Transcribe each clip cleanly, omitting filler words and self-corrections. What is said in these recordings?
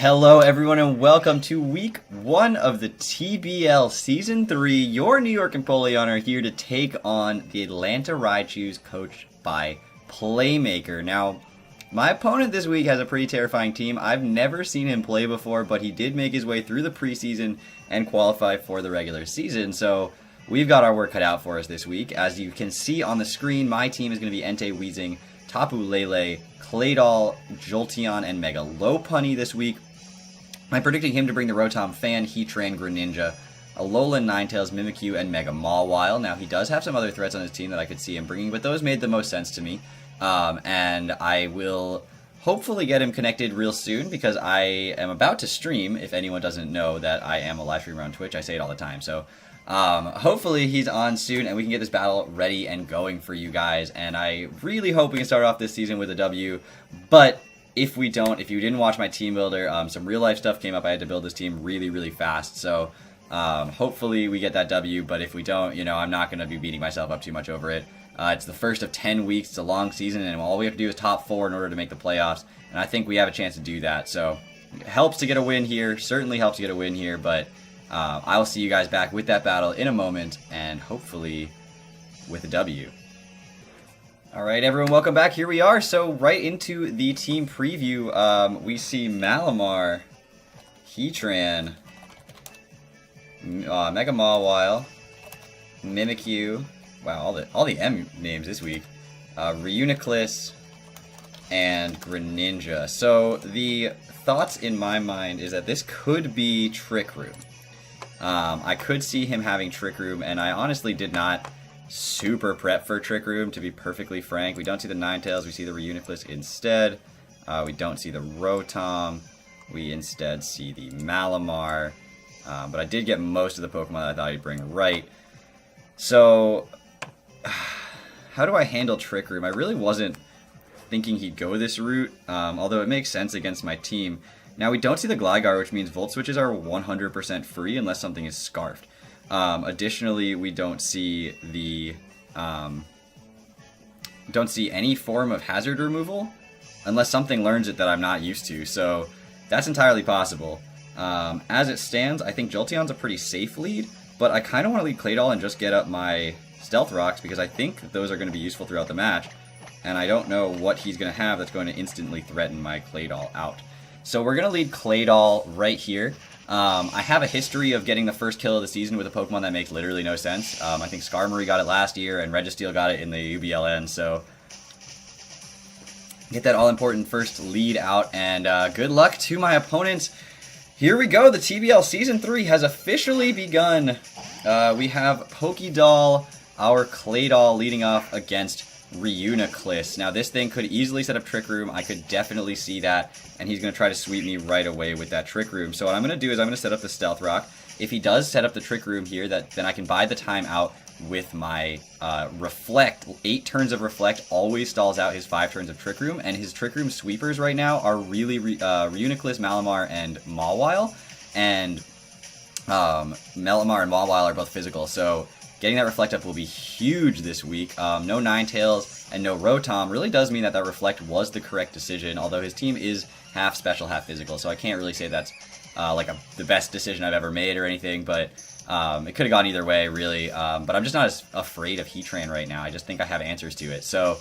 Hello everyone and welcome to week 1 of the TBL Season 3. Your New York Empoleon are here to take on the Atlanta Raichus coached by Playmaker. Now, my opponent this week has a pretty terrifying team. I've never seen him play before, but he did make his way through the preseason and qualify for the regular season. So we've got our work cut out for us this week. As you can see on the screen, my team is going to be Entei, Weezing, Tapu Lele, Claydol, Jolteon, and Mega Lopunny this week. I'm predicting him to bring the Rotom, Fan, Heatran, Greninja, Alolan, Ninetales, Mimikyu, and Mega Mawile. Now, he does have some other threats on his team that I could see him bringing, but those made the most sense to me. And I will hopefully get him connected real soon, because I am about to stream. If anyone doesn't know that I am a live streamer on Twitch, I say it all the time. So hopefully he's on soon, and we can get this battle ready and going for you guys. And I really hope we can start off this season with a W, but if we don't, if you didn't watch my team builder, some real life stuff came up. I had to build this team really fast. So hopefully we get that W, but if we don't, you know, I'm not going to be beating myself up too much over it. It's the first of 10 weeks. It's a long season, and all we have to do is top 4 in order to make the playoffs. And I think we have a chance to do that. So it helps to get a win here. Certainly helps to get a win here, but I will see you guys back with that battle in a moment, and hopefully with a W. Alright everyone, welcome back. Here we are. So right into the team preview, we see Malamar, Heatran, Mega Mawile, Mimikyu, wow, all the M names this week, Reuniclus, and Greninja. So the thoughts in my mind is that this could be Trick Room. I could see him having Trick Room, and I honestly did not super prep for Trick Room, to be perfectly frank. We don't see the Ninetales, we see the Reuniclus instead. We don't see the Rotom, we instead see the Malamar. But I did get most of the Pokemon that I thought he'd bring right. So, how do I handle Trick Room? I really wasn't thinking he'd go this route, although it makes sense against my team. Now, we don't see the Gligar, which means Volt Switches are 100% free unless something is Scarfed. Additionally, we don't see the any form of hazard removal unless something learns it that I'm not used to. So that's entirely possible. As it stands, I think Jolteon's a pretty safe lead, but I kind of want to lead Claydol and just get up my Stealth Rocks because I think those are going to be useful throughout the match, and I don't know what he's going to have that's going to instantly threaten my Claydol out. So we're going to lead Claydol right here. I have a history of getting the first kill of the season with a Pokemon that makes literally no sense. I think Skarmory got it last year, and Registeel got it in the UBLN, so get that all-important first lead out, and good luck to my opponents. Here we go, the TBL Season 3 has officially begun. We have Pokédoll, our Claydol, leading off against Reuniclus. Now this thing could easily set up Trick Room. I could definitely see that, and he's going to try to sweep me right away with that Trick Room. So what I'm going to do is I'm going to set up the Stealth Rock. If he does set up the Trick Room here, then I can buy the time out with my Reflect. 8 turns of Reflect always stalls out his 5 turns of Trick Room, and his Trick Room sweepers right now are really Reuniclus, Malamar, and Mawile. And Malamar and Mawile are both physical, so getting that Reflect up will be huge this week. No Ninetales and no Rotom really does mean that that Reflect was the correct decision, although his team is half special, half physical, so I can't really say that's the best decision I've ever made or anything, but it could have gone either way, really. But I'm just not as afraid of Heatran right now. I just think I have answers to it. So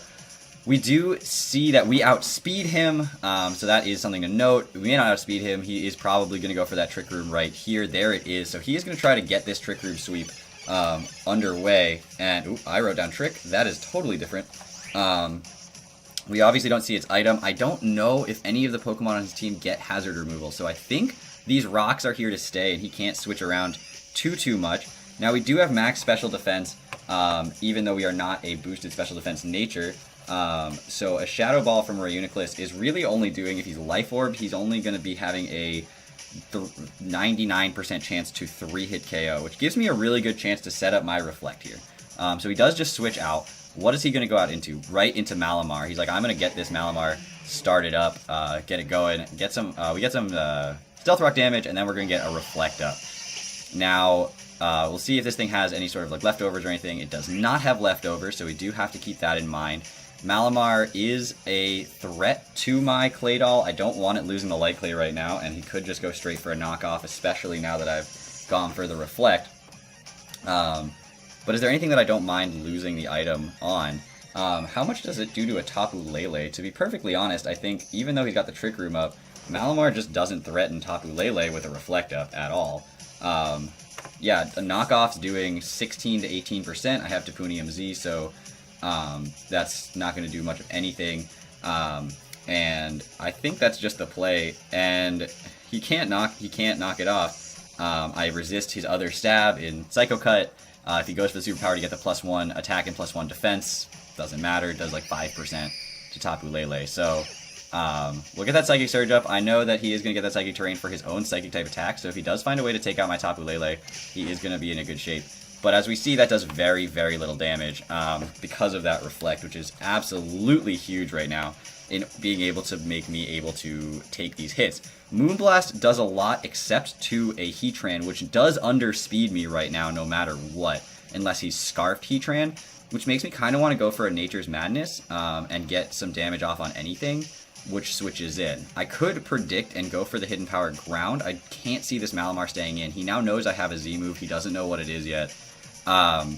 we do see that we outspeed him, so that is something to note. We may not outspeed him. He is probably going to go for that Trick Room right here. There it is. So he is going to try to get this Trick Room sweep underway, and I wrote down Trick. That is totally different. We obviously don't see its item. I don't know if any of the Pokemon on his team get hazard removal, so I think these rocks are here to stay, and he can't switch around too much. Now we do have max special defense, even though we are not a boosted special defense nature. So a Shadow Ball from Reuniclus is really only doing, if he's Life Orb, he's only going to be having a 99% chance to 3-hit KO, which gives me a really good chance to set up my Reflect here. So he does just switch out. What is he going to go out into? Right into Malamar. He's like, I'm going to get this Malamar started up, get it going, get some, we get some Stealth Rock damage, and then we're going to get a Reflect up. Now, we'll see if this thing has any sort of like leftovers or anything. It does not have leftovers, so we do have to keep that in mind. Malamar is a threat to my Claydol. I don't want it losing the Light Clay right now, and he could just go straight for a knockoff, especially now that I've gone for the Reflect. But is there anything that I don't mind losing the item on? How much does it do to a Tapu Lele? To be perfectly honest, I think even though he's got the Trick Room up, Malamar just doesn't threaten Tapu Lele with a Reflect up at all. Yeah, the knockoff's doing 16 to 18%. I have Tapunium Z, so that's not going to do much of anything. And I think that's just the play. And he can't knock it off. I resist his other stab in Psycho Cut. If he goes for the superpower to get the +1 attack and +1 defense, doesn't matter. It does like 5% to Tapu Lele. So we'll get that Psychic Surge up. I know that he is going to get that Psychic Terrain for his own Psychic type attack, so if he does find a way to take out my Tapu Lele, he is going to be in a good shape. But as we see, that does very, very little damage because of that Reflect, which is absolutely huge right now in being able to make me able to take these hits. Moonblast does a lot except to a Heatran, which does underspeed me right now no matter what, unless he's Scarfed Heatran, which makes me kind of want to go for a Nature's Madness and get some damage off on anything, which switches in. I could predict and go for the Hidden Power Ground. I can't see this Malamar staying in. He now knows I have a Z move. He doesn't know what it is yet. And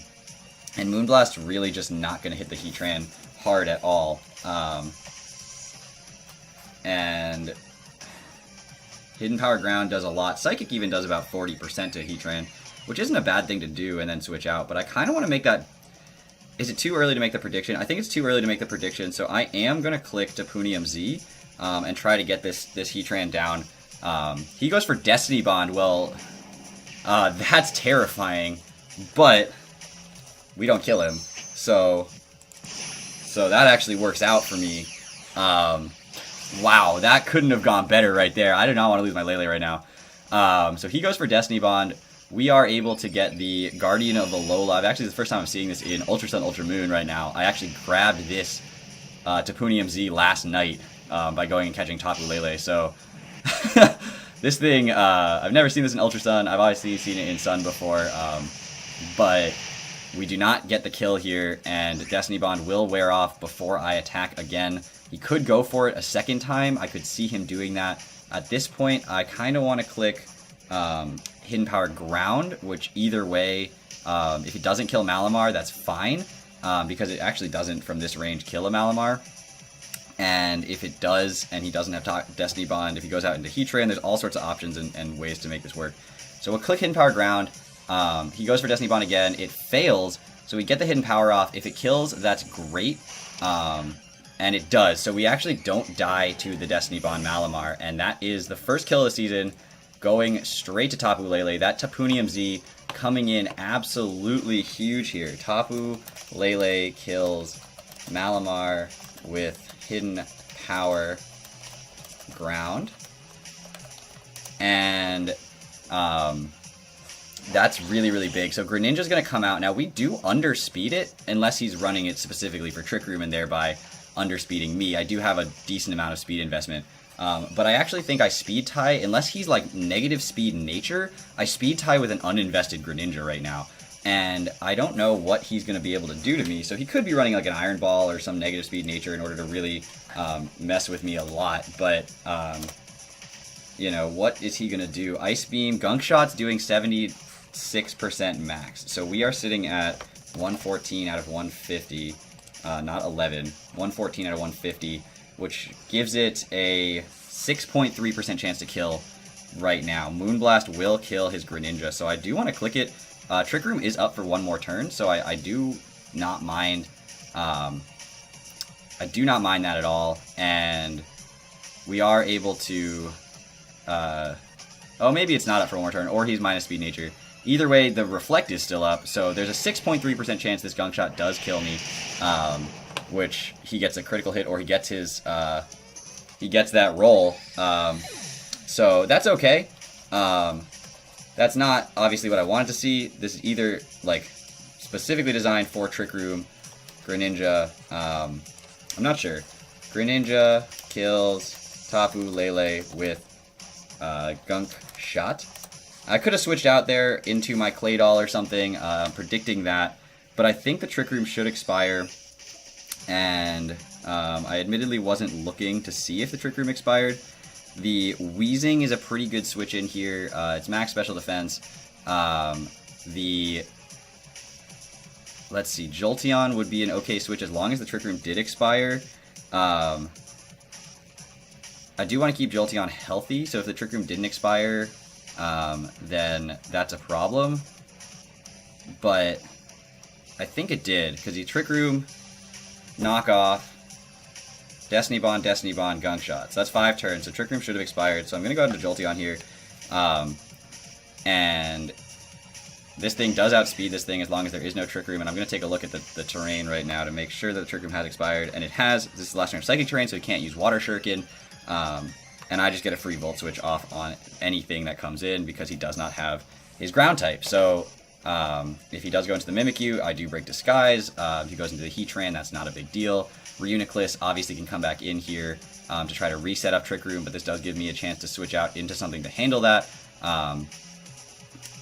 Moonblast really just not going to hit the Heatran hard at all. And Hidden Power Ground does a lot. Psychic even does about 40% to Heatran, which isn't a bad thing to do and then switch out. But I kind of want to make that... Is it too early to make the prediction? I think it's too early to make the prediction, so I am going to click Tapunium Z and try to get this Heatran down. He goes for Destiny Bond. Well, that's terrifying, but we don't kill him. So that actually works out for me. Wow, that couldn't have gone better right there. I do not want to lose my Lele right now. So he goes for Destiny Bond. We are able to get the Guardian of Alola. Actually, it's the first time I'm seeing this in Ultra Sun, Ultra Moon right now. I actually grabbed this Tapunium Z last night by going and catching Tapu Lele. So this thing, I've never seen this in Ultra Sun. I've obviously seen it in Sun before, but we do not get the kill here, and Destiny Bond will wear off before I attack again. He could go for it a second time. I could see him doing that. At this point, I kind of want to click Hidden Power Ground, which either way, if it doesn't kill Malamar, that's fine, because it actually doesn't, from this range, kill a Malamar. And if it does, and he doesn't have Destiny Bond, if he goes out into Heatran, there's all sorts of options and ways to make this work. So we'll click Hidden Power Ground. He goes for Destiny Bond again. It fails, so we get the Hidden Power off. If it kills, that's great. And it does. So we actually don't die to the Destiny Bond Malamar, and that is the first kill of the season, going straight to Tapu Lele. That Tapunium Z coming in absolutely huge here. Tapu Lele kills Malamar with Hidden Power Ground. And that's really, really big. So Greninja's going to come out. Now, we do underspeed it, unless he's running it specifically for Trick Room and thereby underspeeding me. I do have a decent amount of speed investment. But I actually think I speed tie, unless he's like negative speed nature, I speed tie with an uninvested Greninja right now. And I don't know what he's going to be able to do to me, so he could be running like an Iron Ball or some negative speed nature in order to really mess with me a lot. But, you know, what is he going to do? Ice Beam, Gunk Shot's doing 76% max. So we are sitting at 114 out of 150, not 11, 114 out of 150. Which gives it a 6.3% chance to kill right now. Moonblast will kill his Greninja, so I do want to click it. Trick Room is up for one more turn, so I do not mind. I do not mind that at all, and we are able to. Oh, maybe it's not up for one more turn, or he's minus speed nature. Either way, the Reflect is still up, so there's a 6.3% chance this Gunk Shot does kill me. Which he gets a critical hit, or he gets his, he gets that roll. So that's okay. That's not obviously what I wanted to see. This is either like specifically designed for Trick Room, Greninja. I'm not sure. Greninja kills Tapu Lele with Gunk Shot. I could have switched out there into my Claydol or something, predicting that, but I think the Trick Room should expire. and I admittedly wasn't looking to see if the Trick Room expired. The Wheezing is a pretty good switch in here. It's max special defense. Let's see, Jolteon would be an okay switch as long as the Trick Room did expire. I do want to keep Jolteon healthy, so if the Trick Room didn't expire, then that's a problem. But I think it did, because the Trick Room, Knock Off, Destiny Bond, Gunk Shot. So that's 5 turns, so Trick Room should have expired. So I'm going to go into Jolteon here. And this thing does outspeed this thing as long as there is no Trick Room. And I'm going to take a look at the terrain right now to make sure that the Trick Room has expired. And it has. This is the last turn of Psychic terrain, so he can't use Water Shuriken. And I just get a free Volt Switch off on anything that comes in because he does not have his Ground type. So if he does go into the Mimikyu, I do break Disguise. If he goes into the Heatran, that's not a big deal. Reuniclus obviously can come back in here to try to reset up Trick Room, but this does give me a chance to switch out into something to handle that.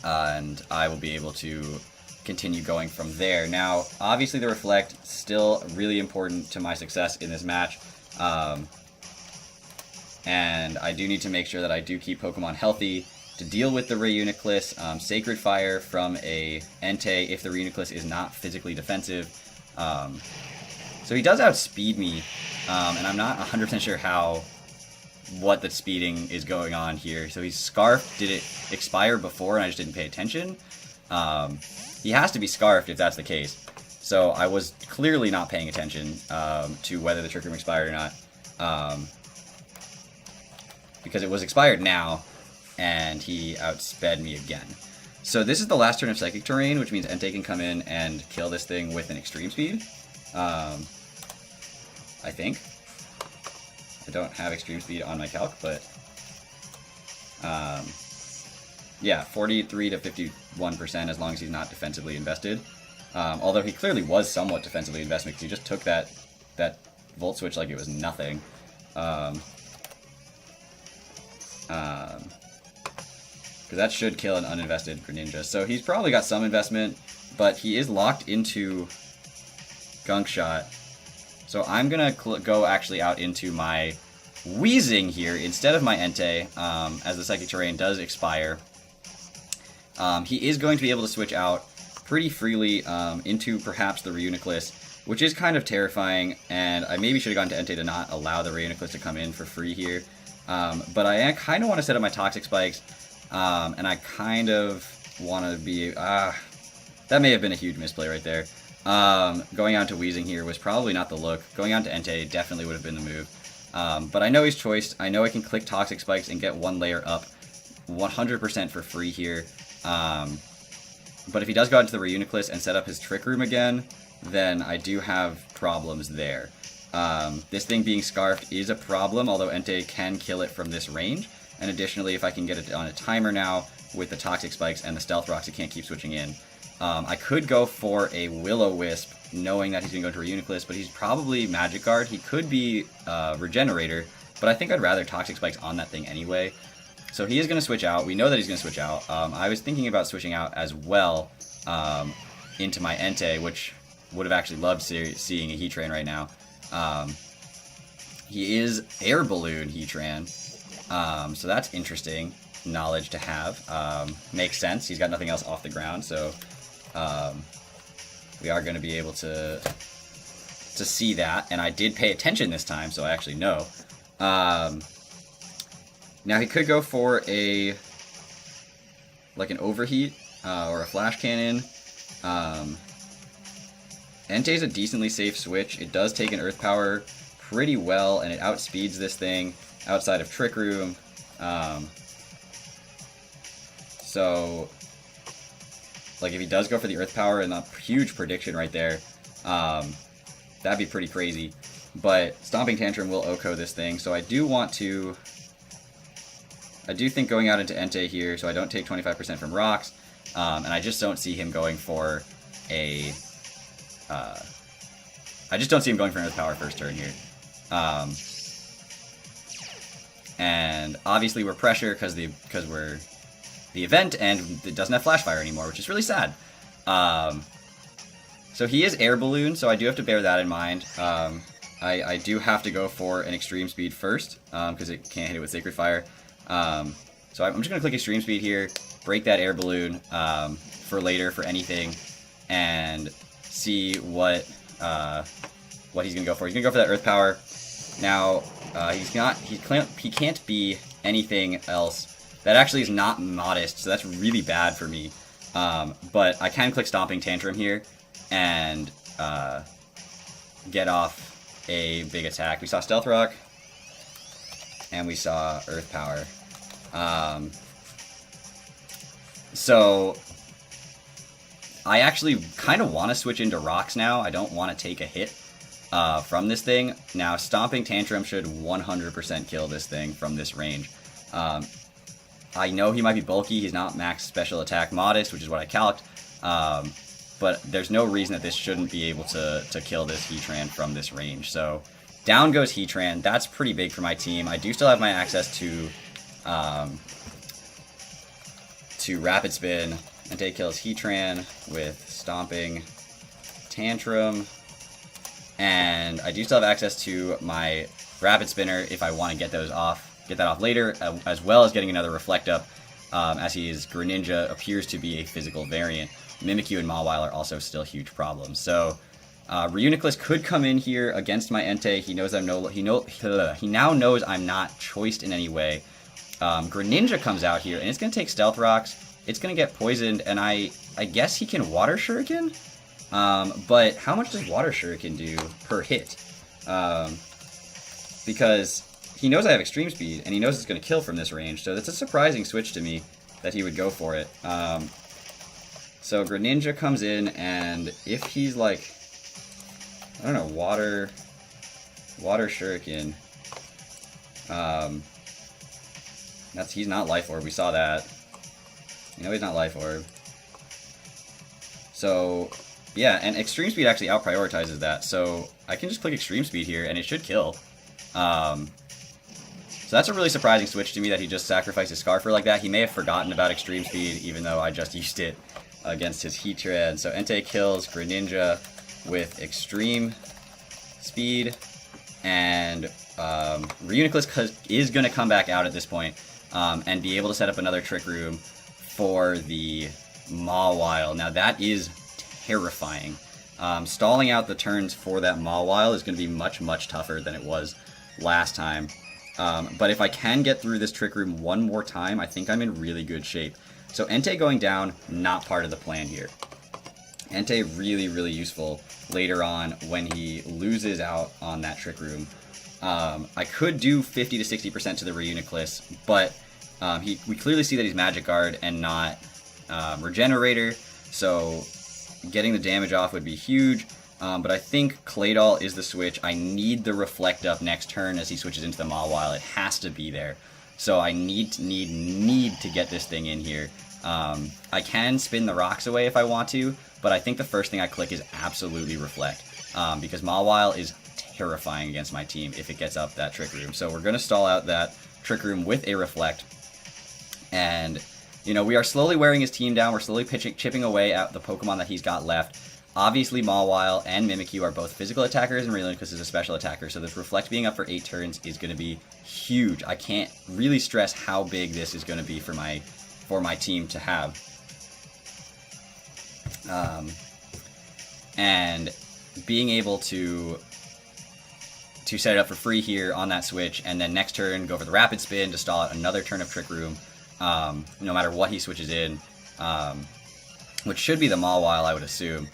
And I will be able to continue going from there. Now, obviously the Reflect, still really important to my success in this match. And I do need to make sure that I do keep Pokemon healthy to deal with the Reuniclus. Sacred Fire from a Entei if the Reuniclus is not physically defensive. So he does outspeed me, and I'm not 100% sure what the speeding is going on here. So he's Scarfed. Did it expire before and I just didn't pay attention? He has to be Scarfed if that's the case. So I was clearly not paying attention to whether the Trick Room expired or not. Because it was expired now, and he outsped me again. So this is the last turn of Psychic Terrain, which means Entei can come in and kill this thing with an Extreme Speed. I think. I don't have Extreme Speed on my calc, but yeah, 43 to 51% as long as he's not defensively invested. Although he clearly was somewhat defensively invested because he just took that Volt Switch like it was nothing. Because that should kill an uninvested Greninja. So he's probably got some investment, but he is locked into Gunk Shot. So I'm going to go actually out into my Wheezing here instead of my Entei, as the Psychic Terrain does expire. He is going to be able to switch out pretty freely into perhaps the Reuniclus, which is kind of terrifying, and I maybe should have gone to Entei to not allow the Reuniclus to come in for free here. But I kind of want to set up my Toxic Spikes, and I kind of want to be... that may have been a huge misplay right there. Going out to Wheezing here was probably not the look. Going out to Entei definitely would have been the move. But I know he's choiced. I know I can click Toxic Spikes and get one layer up 100% for free here. But if he does go into the Reuniclus and set up his Trick Room again, then I do have problems there. This thing being Scarfed is a problem, although Entei can kill it from this range. And additionally, if I can get it on a timer now with the Toxic Spikes and the Stealth Rocks, it can't keep switching in. I could go for a Will-O-Wisp, knowing that he's going to go to Reuniclus, but he's probably Magic Guard. He could be Regenerator, but I think I'd rather Toxic Spikes on that thing anyway. So he is going to switch out. We know that he's going to switch out. I was thinking about switching out as well into my Entei, which would have actually loved seeing a Heatran right now. He is Air Balloon Heatran, so that's interesting knowledge to have. Makes sense. He's got nothing else off the ground, so we are going to be able to see that. And I did pay attention this time, so I actually know. Now he could go for an Overheat or a Flash Cannon. Entei's a decently safe switch. It does take an Earth Power pretty well, and it outspeeds this thing outside of Trick Room. So, like, if he does go for the Earth Power and a huge prediction right there, that'd be pretty crazy. But Stomping Tantrum will OHKO this thing, so I do want to... I do think going out into Entei here, so I don't take 25% from rocks, and I just don't see him going for a... I just don't see him going for an Earth Power first turn here. And obviously we're pressure because we're the event and it doesn't have Flash Fire anymore, which is really sad. So he is Air Balloon, so I do have to bear that in mind. I do have to go for an Extreme Speed first, because it can't hit it with Sacred Fire. So I'm just going to click Extreme Speed here, break that Air Balloon for later, for anything, and see what he's going to go for. He's going to go for that Earth Power. Now, he can't be anything else. That actually is not modest, so that's really bad for me. But I can click Stomping Tantrum here and get off a big attack. We saw Stealth Rock, and we saw Earth Power. So I actually kind of want to switch into Rocks now. I don't want to take a hit from this thing. Now, Stomping Tantrum should 100% kill this thing from this range. I know he might be bulky. He's not max special attack modest, which is what I calced. But there's no reason that this shouldn't be able to kill this Heatran from this range. So down goes Heatran. That's pretty big for my team. I do still have my access to Rapid Spin. Entei kills Heatran with Stomping Tantrum. And I do still have access to my Rapid Spinner if I want to get that off later, as well as getting another Reflect Up, as his Greninja appears to be a physical variant. Mimikyu and Mawile are also still huge problems. So Reuniclus could come in here against my Entei. He knows he now knows I'm not choiced in any way. Greninja comes out here, and it's going to take Stealth Rocks. It's going to get poisoned, and I guess he can Water Shuriken? But how much does Water Shuriken do per hit? Because he knows I have Extreme Speed, and he knows it's going to kill from this range, so that's a surprising switch to me that he would go for it. So Greninja comes in, and if he's like, I don't know, Water Shuriken, he's not Life Orb, we saw that. You know he's not Life Orb. So, yeah, and Extreme Speed actually out-prioritizes that, so I can just click Extreme Speed here, and it should kill. So that's a really surprising switch to me that he just sacrificed his Scarfer like that. He may have forgotten about Extreme Speed, even though I just used it against his Heatran. So Entei kills Greninja with Extreme Speed, and Reuniclus is going to come back out at this point, and be able to set up another Trick Room for the Mawile. Now that is terrifying. Stalling out the turns for that Mawile is going to be much, much tougher than it was last time. But if I can get through this Trick Room one more time, I think I'm in really good shape. So Entei going down, not part of the plan here. Entei really, really useful later on when he loses out on that Trick Room. I could do 50 to 60% to the Reuniclus, but we clearly see that he's Magic Guard and not Regenerator, so getting the damage off would be huge. But I think Claydol is the switch. I need the Reflect Up next turn as he switches into the Mawile. It has to be there. So I need to get this thing in here. I can spin the rocks away if I want to, but I think the first thing I click is absolutely Reflect. Because Mawile is terrifying against my team if it gets up that Trick Room. So we're going to stall out that Trick Room with a Reflect. And, you know, we are slowly wearing his team down. We're slowly chipping away at the Pokemon that he's got left. Obviously, Mawile and Mimikyu are both physical attackers, and Reuniclus is a special attacker, so this Reflect being up for 8 turns is going to be huge. I can't really stress how big this is going to be for my team to have. And being able to set it up for free here on that switch, and then next turn go for the Rapid Spin to stall out another turn of Trick Room, no matter what he switches in, which should be the Mawile, I would assume.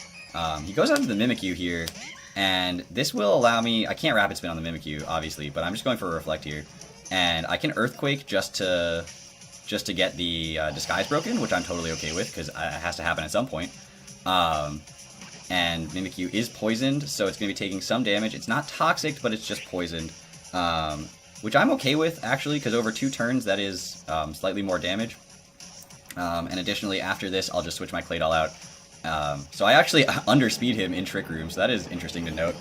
He goes out to the Mimikyu here, and this will allow me... I can't Rapid Spin on the Mimikyu, obviously, but I'm just going for a Reflect here. And I can Earthquake just to get the Disguise broken, which I'm totally okay with, because it has to happen at some point. And Mimikyu is poisoned, so it's going to be taking some damage. It's not toxic, but it's just poisoned, which I'm okay with, actually, because over 2 turns, that is slightly more damage. And additionally, after this, I'll just switch my Claydol out. So I actually underspeed him in Trick Room, so that is interesting to note.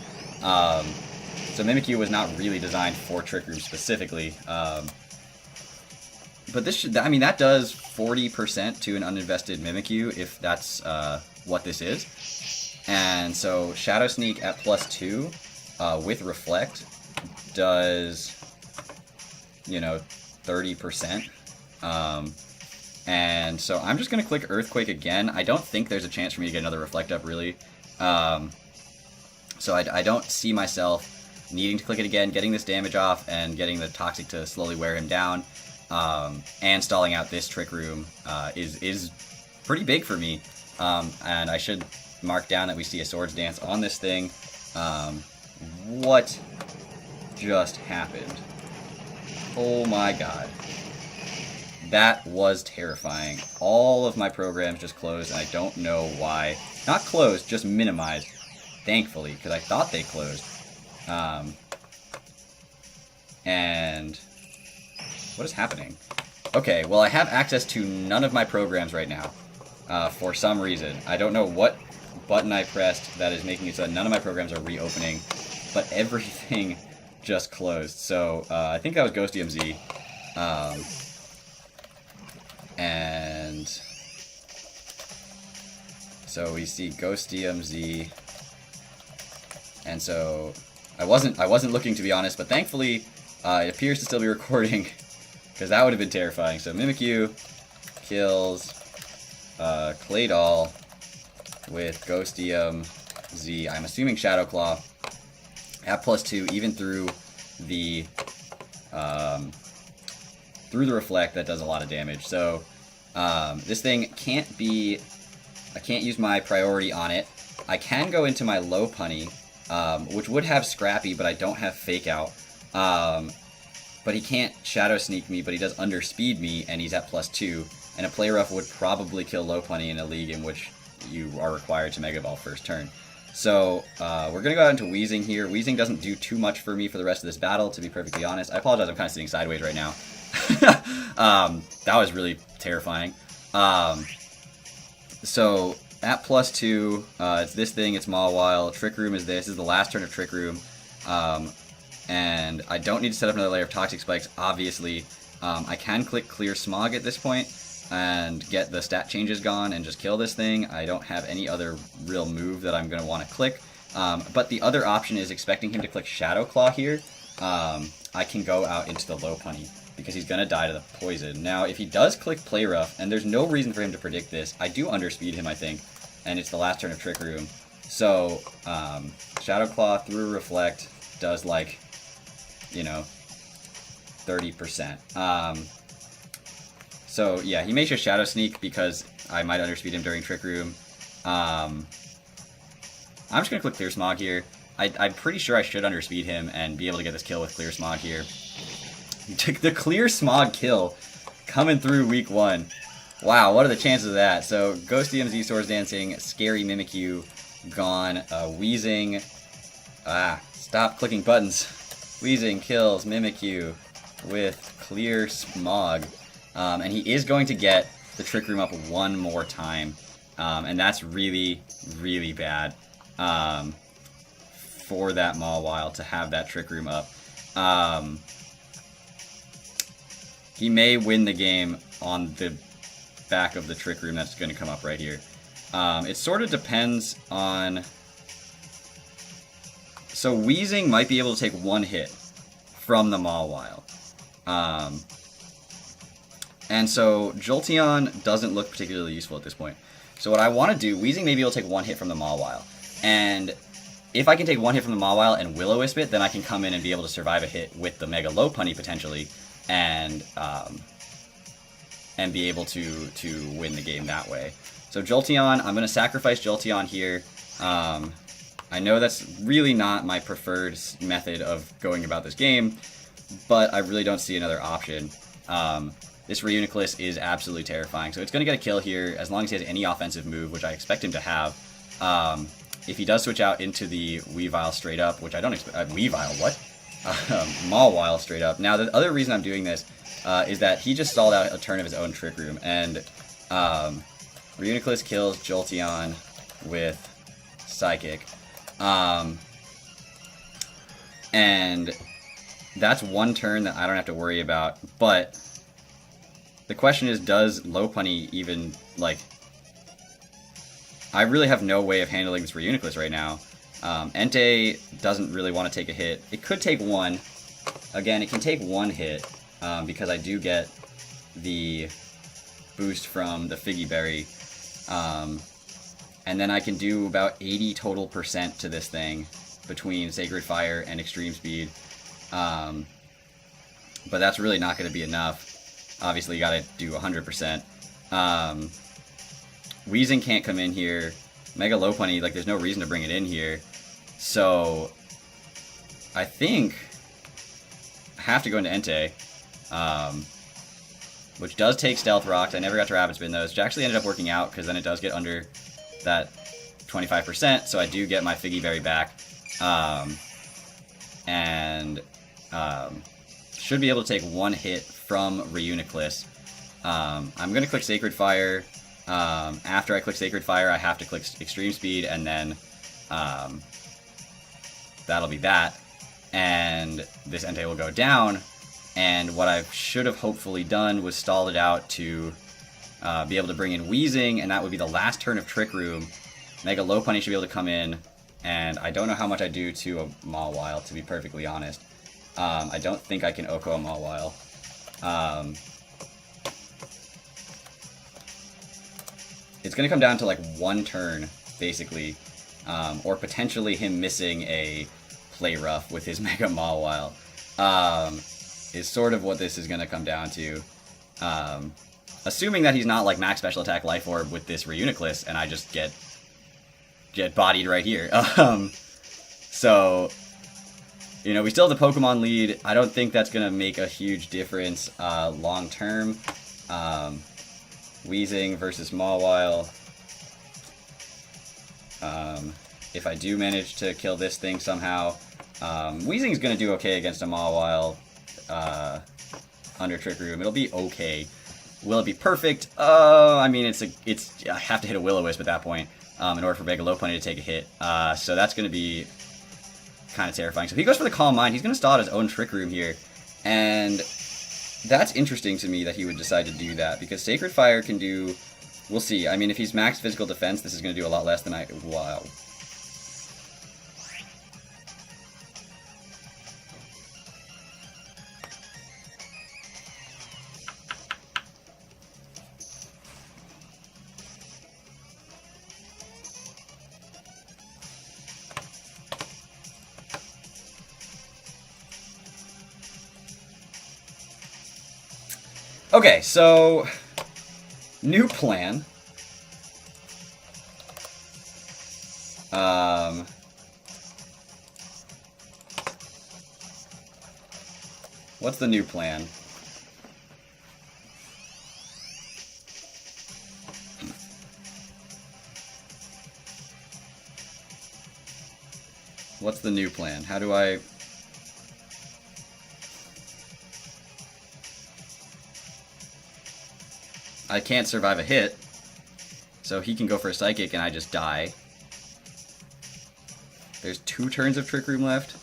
So Mimikyu was not really designed for Trick Room specifically. But this should, I mean, that does 40% to an uninvested Mimikyu, if that's what this is. And so Shadow Sneak at +2 with Reflect does, you know, 30%. And so I'm just going to click Earthquake again. I don't think there's a chance for me to get another Reflect up, really. So I don't see myself needing to click it again, getting this damage off, and getting the Toxic to slowly wear him down. And stalling out this Trick Room is pretty big for me. And I should mark down that we see a Swords Dance on this thing. What just happened? Oh my god. That was terrifying. All of my programs just closed, and I don't know why. Not closed, just minimized. Thankfully, because I thought they closed. And what is happening? Okay, well I have access to none of my programs right now. For some reason. I don't know what button I pressed that is making it so that none of my programs are reopening, but everything just closed. So I think that was Ghost DMZ. And so we see Ghost DMZ, and so I wasn't looking, to be honest, but thankfully it appears to still be recording, because that would have been terrifying. So Mimikyu kills Claydol with Ghost DMZ. I'm assuming Shadow Claw at +2, even through the Reflect. That does a lot of damage. So this thing can't be, I can't use my priority on it. I can go into my low punny, which would have Scrappy, but I don't have Fake Out. But he can't Shadow Sneak me, but he does underspeed me, and he's at +2. And a Play Rough would probably kill low punny in a league in which you are required to Mega Ball first turn. So we're going to go out into Wheezing here. Wheezing doesn't do too much for me for the rest of this battle, to be perfectly honest. I apologize, I'm kind of sitting sideways right now. That was really terrifying. So at +2, it's this thing, it's Mawile. Trick Room is this. This is the last turn of Trick Room. And I don't need to set up another layer of Toxic Spikes, obviously. I can click Clear Smog at this point and get the stat changes gone and just kill this thing. I don't have any other real move that I'm going to want to click. But the other option is expecting him to click Shadow Claw here. I can go out into the low punny, because he's going to die to the poison. Now, if he does click Play Rough, and there's no reason for him to predict this, I do underspeed him, I think, and it's the last turn of Trick Room. So, Shadow Claw through Reflect does, like, you know, 30%. So, yeah, he may just Shadow Sneak because I might underspeed him during Trick Room. I'm just going to click Clear Smog here. I'm pretty sure I should underspeed him and be able to get this kill with Clear Smog here. The Clear Smog kill coming through week 1. Wow, what are the chances of that? So, Ghost DMZ, Swords Dancing, Scary Mimikyu, gone. Wheezing. Stop clicking buttons. Wheezing kills Mimikyu with Clear Smog. And he is going to get the Trick Room up one more time. And that's really, really bad for that Mawile to have that Trick Room up. He may win the game on the back of the Trick Room that's going to come up right here. It sort of depends on... So Wheezing might be able to take one hit from the Mawile. And so Jolteon doesn't look particularly useful at this point. So what I want to do, Wheezing may be able to take one hit from the Mawile. And if I can take one hit from the Mawile and Will-O-Wisp it, then I can come in and be able to survive a hit with the Mega Low Punny potentially, and be able to win the game that way. So Jolteon, I'm going to sacrifice Jolteon here. I know that's really not my preferred method of going about this game, but I really don't see another option. This Reuniclus is absolutely terrifying, so it's going to get a kill here as long as he has any offensive move, which I expect him to have. If he does switch out into the Weavile straight up, which I don't expect... Weavile, what? Mawile straight up. Now, the other reason I'm doing this is that he just stalled out a turn of his own Trick Room, and Reuniclus kills Jolteon with Psychic. And that's one turn that I don't have to worry about, but the question is, does Low Punny even, like... I really have no way of handling this Reuniclus right now. Entei doesn't really want to take a hit. It could take one. Again, it can take one hit because I do get the boost from the Figgy Berry. And then I can do about 80 total % to this thing between Sacred Fire and Extreme Speed. But that's really not going to be enough. Obviously, you got to do 100%. Weezing can't come in here. Mega Lopunny, like, there's no reason to bring it in here. So, I think I have to go into Entei, which does take Stealth Rocks. I never got to Rapid Spin those, which actually ended up working out, because then it does get under that 25%, so I do get my Figgy Berry back. Should be able to take one hit from Reuniclus. I'm going to click Sacred Fire. After I click Sacred Fire, I have to click Extreme Speed, and then that'll be that. And this Entei will go down. And what I should have hopefully done was stalled it out to be able to bring in Weezing, and that would be the last turn of Trick Room. Mega Lopunny should be able to come in, and I don't know how much I do to a Mawile, to be perfectly honest. I don't think I can Oko a Mawile. It's going to come down to like one turn, basically, or potentially him missing a Play Rough with his Mega Mawile, is sort of what this is going to come down to. Assuming that he's not like max special attack Life Orb with this Reuniclus, and I just get bodied right here. So, you know, we still have the Pokemon lead. I don't think that's going to make a huge difference long term. Weezing versus Mawile. If I do manage to kill this thing somehow, Weezing is going to do okay against a Mawile under Trick Room. It'll be okay. Will it be perfect? I mean, I have to hit a Will-O-Wisp at that point in order for Mega Lopunny to take a hit. So that's going to be kind of terrifying. So he goes for the Calm Mind. He's going to stall out his own Trick Room here. And that's interesting to me that he would decide to do that, because Sacred Fire can do... We'll see. I mean, if he's max physical defense, this is going to do a lot less than I... Wow. Okay, so new plan. What's the new plan? What's the new plan? How do I... I can't survive a hit, so he can go for a Psychic and I just die. There's 2 turns of Trick Room left.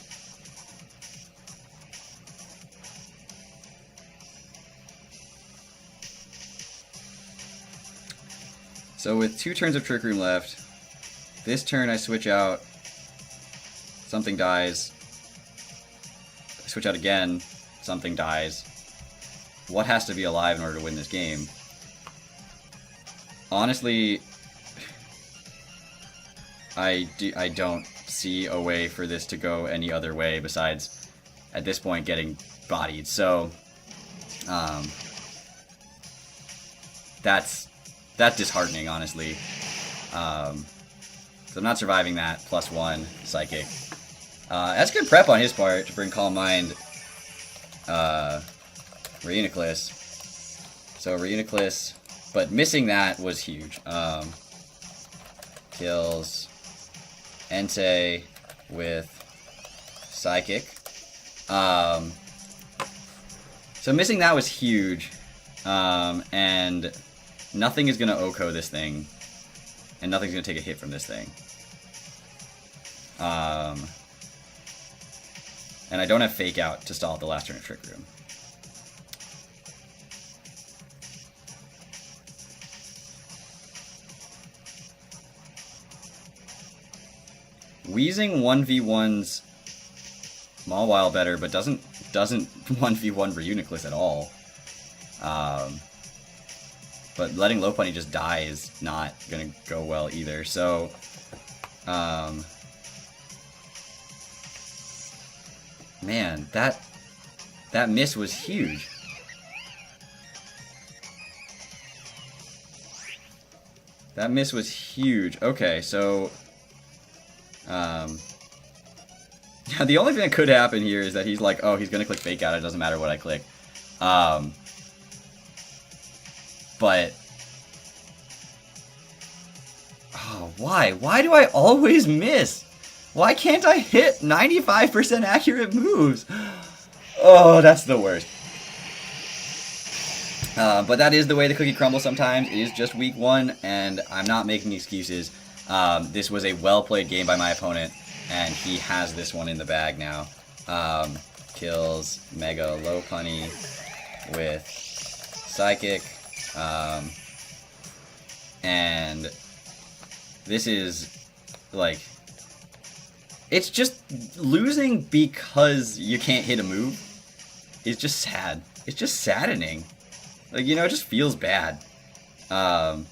So with 2 turns of Trick Room left, this turn I switch out, something dies. I switch out again, something dies. What has to be alive in order to win this game? Honestly, I don't see a way for this to go any other way besides, at this point, getting bodied. So, that's disheartening, honestly. So I'm not surviving that. +1 Psychic. That's good prep on his part to bring Calm Mind, Reuniclus. So Reuniclus... But missing that was huge. Kills Entei with Psychic. So missing that was huge. And nothing is going to Oko this thing. And nothing's going to take a hit from this thing. And I don't have Fake Out to stall at the last turn of Trick Room. Wheezing 1v1's Mawile better, but doesn't 1v1 Reuniclus at all. But letting Lopunny just die is not gonna go well either. So, man, that miss was huge. That miss was huge. Okay, so, the only thing that could happen here is that he's like, oh, he's gonna click Fake Out. It doesn't matter what I click. But, oh, why? Why do I always miss? Why can't I hit 95% accurate moves? Oh, that's the worst. But that is the way the cookie crumbles sometimes. It is just week 1, and I'm not making excuses. This was a well-played game by my opponent, and he has this one in the bag now. Kills Mega Lopunny with Psychic. And this is, like, it's just losing because you can't hit a move is just sad. It's just saddening. Like, you know, it just feels bad. But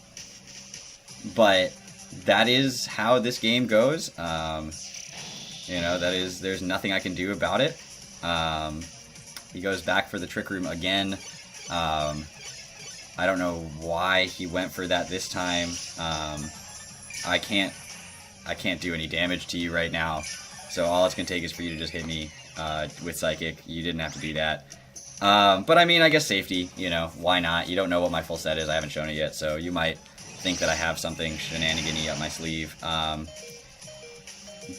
that is how this game goes. You know, there's nothing I can do about it. He goes back for the Trick Room again. I don't know why he went for that this time. I can't do any damage to you right now. So all it's going to take is for you to just hit me with Psychic. You didn't have to do that. But I mean, I guess safety, you know, why not? You don't know what my full set is. I haven't shown it yet, so you might think that I have something shenanigan-y up my sleeve.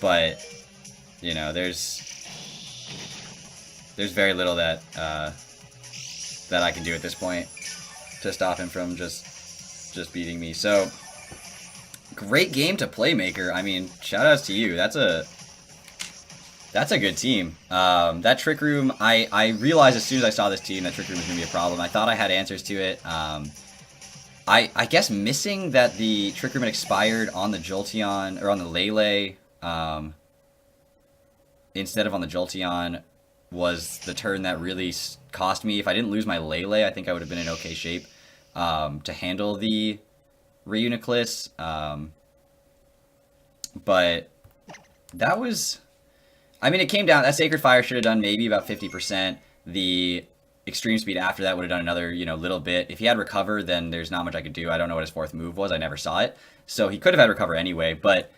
But, you know, there's very little that that I can do at this point to stop him from just beating me. So, great game to Playmaker. I mean, shoutouts to you. That's a good team. That Trick Room, I realized as soon as I saw this team that Trick Room was going to be a problem. I thought I had answers to it. I guess missing that the Trick Room had expired on the Jolteon, or on the Lele, instead of on the Jolteon, was the turn that really cost me. If I didn't lose my Lele, I think I would have been in okay shape to handle the Reuniclus. But that was... I mean, it came down... That Sacred Fire should have done maybe about 50%. The Extreme Speed after that would have done another, you know, little bit. If he had Recover, then there's not much I could do. I don't know what his 4th move was. I never saw it. So he could have had Recover anyway, but...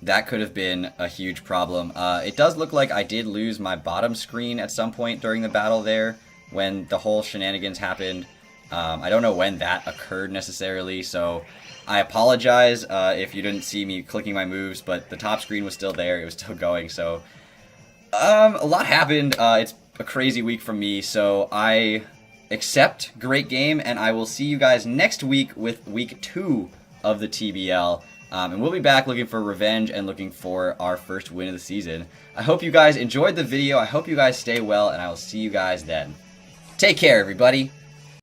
that could have been a huge problem. It does look like I did lose my bottom screen at some point during the battle there when the whole shenanigans happened. I don't know when that occurred necessarily, so I apologize if you didn't see me clicking my moves, but the top screen was still there. It was still going, so a lot happened. It's a crazy week from me, so I accept great game, and I will see you guys next week with week 2 of the TBL. And we'll be back looking for revenge and looking for our first win of the season. I hope you guys enjoyed the video. I hope you guys stay well, and I will see you guys then. Take care, everybody.